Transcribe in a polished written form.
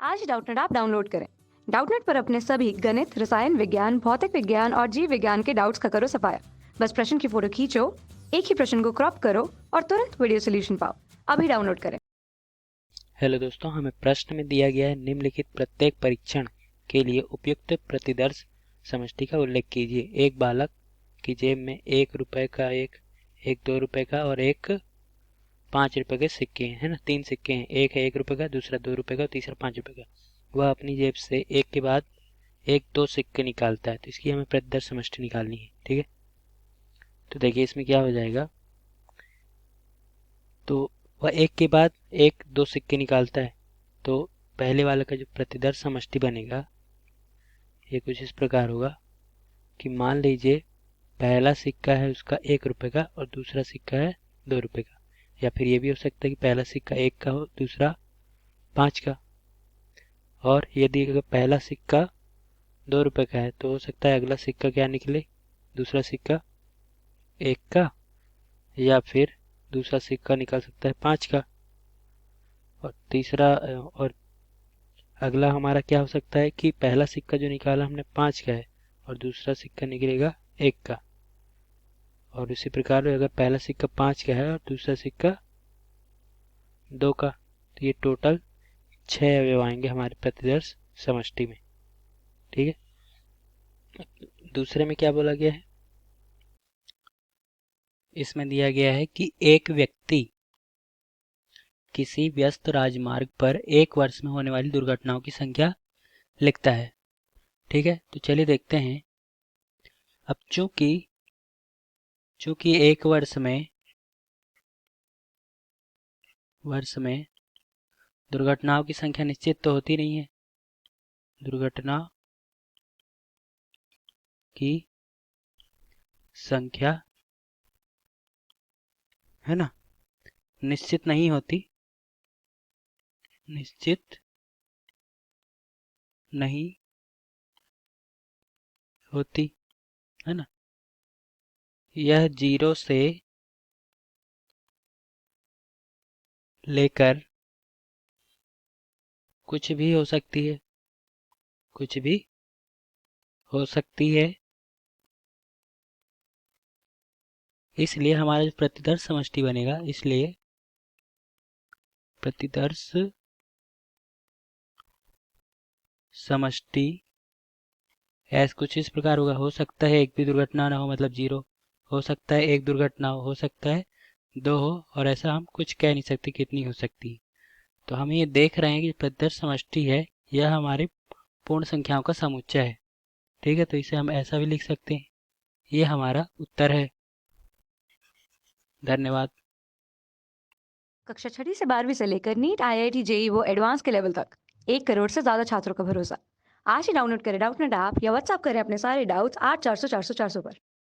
आज ही Doubtnut app download करें। Doubtnut पर अपने सभी गणित, रसायन विज्ञान, भौतिक विज्ञान और जीव विज्ञान के डाउट्स का करो सफाया। बस प्रश्न की फोटो खींचो, एक ही प्रश्न को क्रॉप करो और तुरंत वीडियो सोल्यूशन पाओ। अभी डाउनलोड करें। हेलो दोस्तों, हमें प्रश्न में दिया गया है निम्नलिखित प्रत्येक परीक्षण के लिए उपयुक्त प्रतिदर्श समष्टि का उल्लेख कीजिए। एक बालक की जेब में 1 रुपए का एक 2 रुपए का और एक 5 रुपए के सिक्के हैं, है ना। 3 सिक्के हैं, एक है 1 रुपए का, दूसरा 2 रुपए का और तीसरा 5 रुपए का। वह अपनी जेब से एक के बाद एक 2 सिक्के निकालता है, तो इसकी हमें प्रतिदर्श समष्टि निकालनी है। ठीक है, तो देखिए इसमें क्या हो जाएगा। तो वह एक के बाद एक 2 सिक्के निकालता है, तो पहले वाले का जो प्रतिदर्श समष्टि बनेगा ये कुछ इस प्रकार होगा कि मान लीजिए पहला सिक्का है उसका 1 रुपए का और दूसरा सिक्का है 2 रुपए का। या फिर ये भी हो सकता है कि पहला सिक्का 1 का हो, दूसरा 5 का। और यदि अगर पहला सिक्का 2 रुपए का है तो हो सकता है अगला सिक्का क्या निकले, दूसरा सिक्का 1 का, या फिर दूसरा सिक्का निकल सकता है 5 का। और तीसरा और अगला हमारा क्या हो सकता है कि पहला सिक्का जो निकाला हमने 5 का है और दूसरा सिक्का निकलेगा 1 का। और इसी प्रकार अगर पहला सिक्का 5 का है और दूसरा सिक्का 2 का, तो ये टोटल 6 अवयव आएंगे हमारे प्रतिदर्श समष्टि में। ठीक है, दूसरे में क्या बोला गया है, इसमें दिया गया है कि एक व्यक्ति किसी व्यस्त राजमार्ग पर एक वर्ष में होने वाली दुर्घटनाओं की संख्या लिखता है। ठीक है, तो चलिए देखते हैं। अब चूंकि एक वर्ष में दुर्घटनाओं की संख्या निश्चित तो होती नहीं है, दुर्घटना की संख्या है ना निश्चित नहीं होती, निश्चित नहीं होती, है ना। यह 0 से लेकर कुछ भी हो सकती है, कुछ भी हो सकती है। इसलिए हमारा जो प्रतिदर्श समष्टि बनेगा, इसलिए प्रतिदर्श समष्टि ऐसा कुछ इस प्रकार होगा। हो सकता है एक भी दुर्घटना ना हो, मतलब 0। हो सकता है एक दुर्घटना हो सकता है 2 हो, और ऐसा हम कुछ कह नहीं सकते कितनी हो सकती है। तो हम ये देख रहे हैं कि प्रतिदर्श समष्टि है यह हमारी पूर्ण संख्याओं का समुच्चय है। ठीक है, तो इसे हम ऐसा भी लिख सकते हैं। ये हमारा उत्तर है। धन्यवाद। कक्षा 6 से 12वीं से लेकर नीट, IIT, JEE वो एडवांस के लेवल तक 1 करोड़ से ज्यादा छात्रों का भरोसा। आज ही डाउनलोड करें डाउटनेट ऐप या व्हाट्सएप करें अपने सारे डाउट्स 8400 400 400 पर।